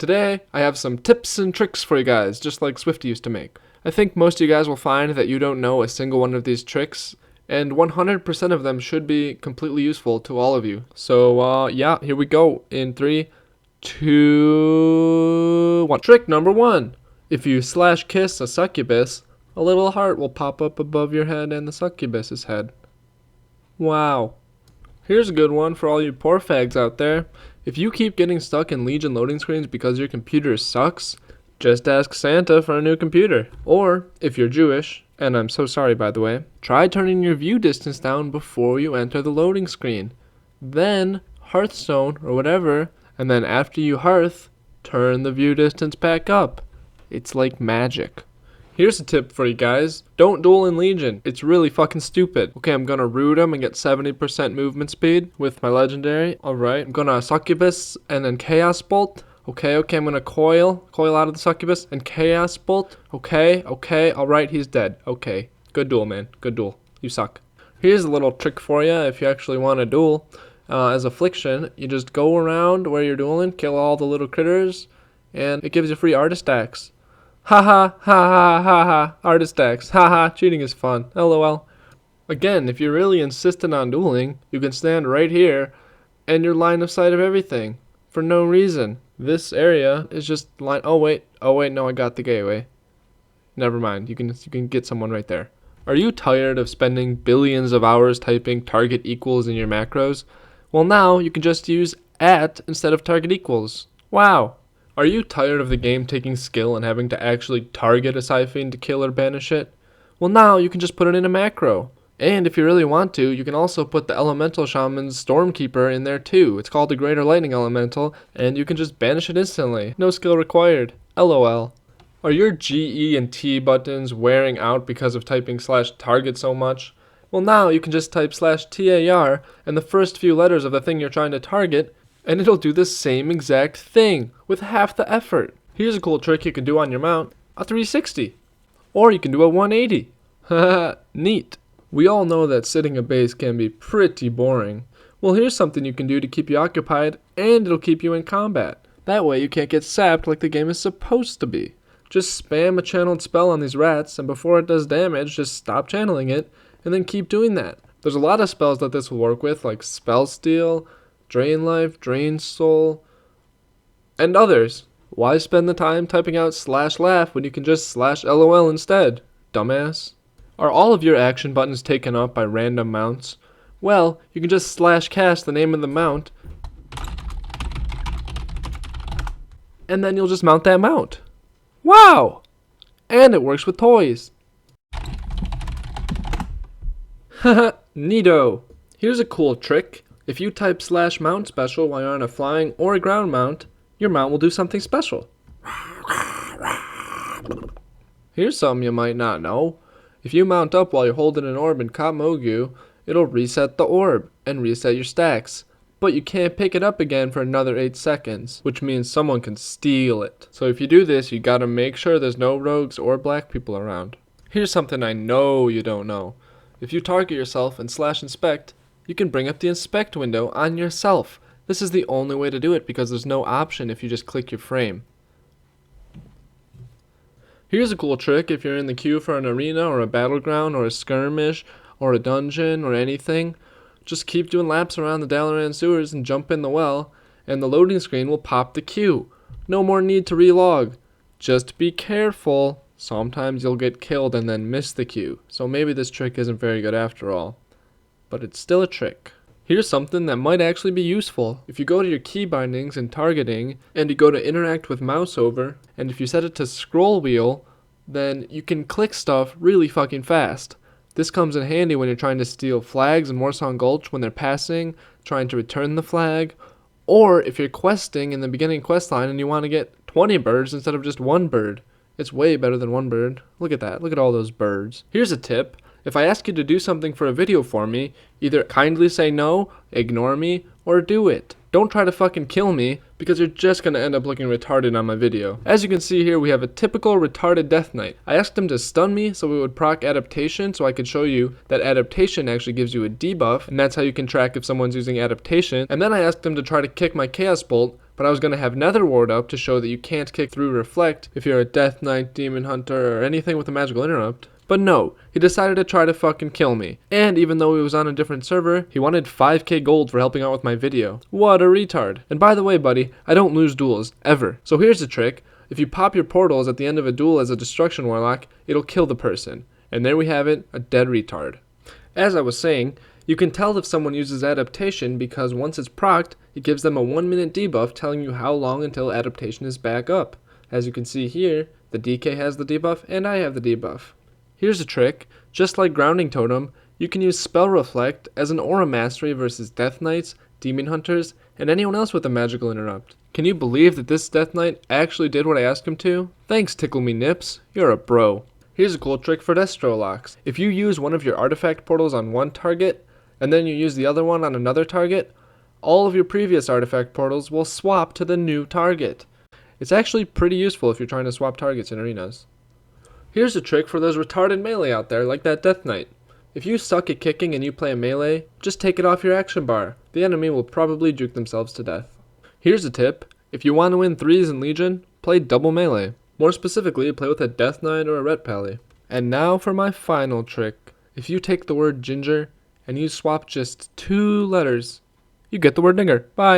Today, I have some tips and tricks for you guys, just like Swifty used to make. I think most of you guys will find that you don't know a single one of these tricks, and 100% of them should be completely useful to all of you. So, yeah, here we go in 3, 2, 1. Trick number 1. If you slash kiss a succubus, a little heart will pop up above your head and the succubus's head. Wow. Here's a good one for all you poor fags out there. If you keep getting stuck in Legion loading screens because your computer sucks, just ask Santa for a new computer. Or, if you're Jewish, and I'm so sorry by the way, try turning your view distance down before you enter the loading screen. Then, Hearthstone or whatever, and then after you hearth, turn the view distance back up. It's like magic. Here's a tip for you guys. Don't duel in Legion. It's really fucking stupid. Okay, I'm gonna root him and get 70% movement speed with my legendary. Alright, I'm gonna succubus and then chaos bolt. Okay, I'm gonna coil out of the succubus and chaos bolt. Okay, alright, he's dead. Okay, good duel, man. Good duel. You suck. Here's a little trick for you if you actually want to duel. As Affliction, you just go around where you're dueling, kill all the little critters, and it gives you free artist stacks. Ha, artist stacks. Cheating is fun. LOL. Again, if you're really insistent on dueling, you can stand right here and you're line of sight of everything for no reason. This area is just line. Oh wait, no, I got the gateway. Never mind. You can get someone right there. Are you tired of spending billions of hours typing target equals in your macros? Well, now you can just use @ instead of target equals. Wow. Are you tired of the game taking skill and having to actually target a Siphon to kill or banish it? Well, now you can just put it in a macro. And if you really want to, you can also put the Elemental Shaman's Stormkeeper in there too. It's called the Greater Lightning Elemental, and you can just banish it instantly. No skill required. LOL. Are your G, E, and T buttons wearing out because of typing /target so much? Well, now you can just type /TAR and the first few letters of the thing you're trying to target, and it'll do the same exact thing with half the effort. Here's a cool trick you can do on your mount, a 360. Or you can do a 180. Haha, neat. We all know that sitting a base can be pretty boring. Well, here's something you can do to keep you occupied, and it'll keep you in combat. That way you can't get sapped like the game is supposed to be. Just spam a channeled spell on these rats, and before it does damage, just stop channeling it, and then keep doing that. There's a lot of spells that this will work with, like Spell Steal, Drain Life, Drain Soul, and others. Why spend the time typing out /laugh when you can just /LOL instead, dumbass? Are all of your action buttons taken up by random mounts? Well, you can just /cast the name of the mount, and then you'll just mount that mount. Wow! And it works with toys. Haha, neato. Here's a cool trick. If you type /mount special while you're on a flying or a ground mount, your mount will do something special. Here's something you might not know. If you mount up while you're holding an orb in Kamogu, it'll reset the orb and reset your stacks. But you can't pick it up again for another 8 seconds, which means someone can steal it. So if you do this, you gotta make sure there's no rogues or black people around. Here's something I know you don't know. If you target yourself and /inspect, you can bring up the inspect window on yourself. This is the only way to do it because there's no option if you just click your frame. Here's a cool trick if you're in the queue for an arena or a battleground or a skirmish or a dungeon or anything. Just keep doing laps around the Dalaran sewers and jump in the well, and the loading screen will pop the queue. No more need to relog. Just be careful. Sometimes you'll get killed and then miss the queue, so maybe this trick isn't very good after all. But it's still a trick. Here's something that might actually be useful. If you go to your key bindings and targeting, and you go to interact with mouse over, and if you set it to scroll wheel, then you can click stuff really fucking fast. This comes in handy when you're trying to steal flags in Warsong Gulch when they're passing, trying to return the flag, or if you're questing in the beginning quest line and you want to get 20 birds instead of just 1 bird. It's way better than 1 bird. Look at that. Look at all those birds. Here's a tip. If I ask you to do something for a video for me, either kindly say no, ignore me, or do it. Don't try to fucking kill me, because you're just gonna end up looking retarded on my video. As you can see here, we have a typical retarded Death Knight. I asked him to stun me so it would proc adaptation, so I could show you that adaptation actually gives you a debuff, and that's how you can track if someone's using adaptation. And then I asked him to try to kick my Chaos Bolt, but I was going to have Nether Ward up to show that you can't kick through Reflect if you're a Death Knight, Demon Hunter, or anything with a magical interrupt. But no, he decided to try to fucking kill me. And even though he was on a different server, he wanted 5k gold for helping out with my video. What a retard. And by the way, buddy, I don't lose duels, ever. So here's the trick. If you pop your portals at the end of a duel as a Destruction Warlock, it'll kill the person. And there we have it, a dead retard. As I was saying, you can tell if someone uses adaptation because once it's procced, it gives them a 1-minute debuff telling you how long until adaptation is back up. As you can see here, the DK has the debuff and I have the debuff. Here's a trick. Just like Grounding Totem, you can use Spell Reflect as an Aura Mastery versus Death Knights, Demon Hunters, and anyone else with a magical interrupt. Can you believe that this Death Knight actually did what I asked him to? Thanks, Tickle Me Nips. You're a bro. Here's a cool trick for Destrolocks. If you use one of your artifact portals on one target, and then you use the other one on another target, all of your previous artifact portals will swap to the new target. It's actually pretty useful if you're trying to swap targets in arenas. Here's a trick for those retarded melee out there like that Death Knight. If you suck at kicking and you play a melee, just take it off your action bar. The enemy will probably juke themselves to death. Here's a tip. If you want to win 3s in Legion, play double melee. More specifically, play with a Death Knight or a Ret Pally. And now for my final trick. If you take the word ginger and you swap just 2 letters, you get the word nigger. Bye.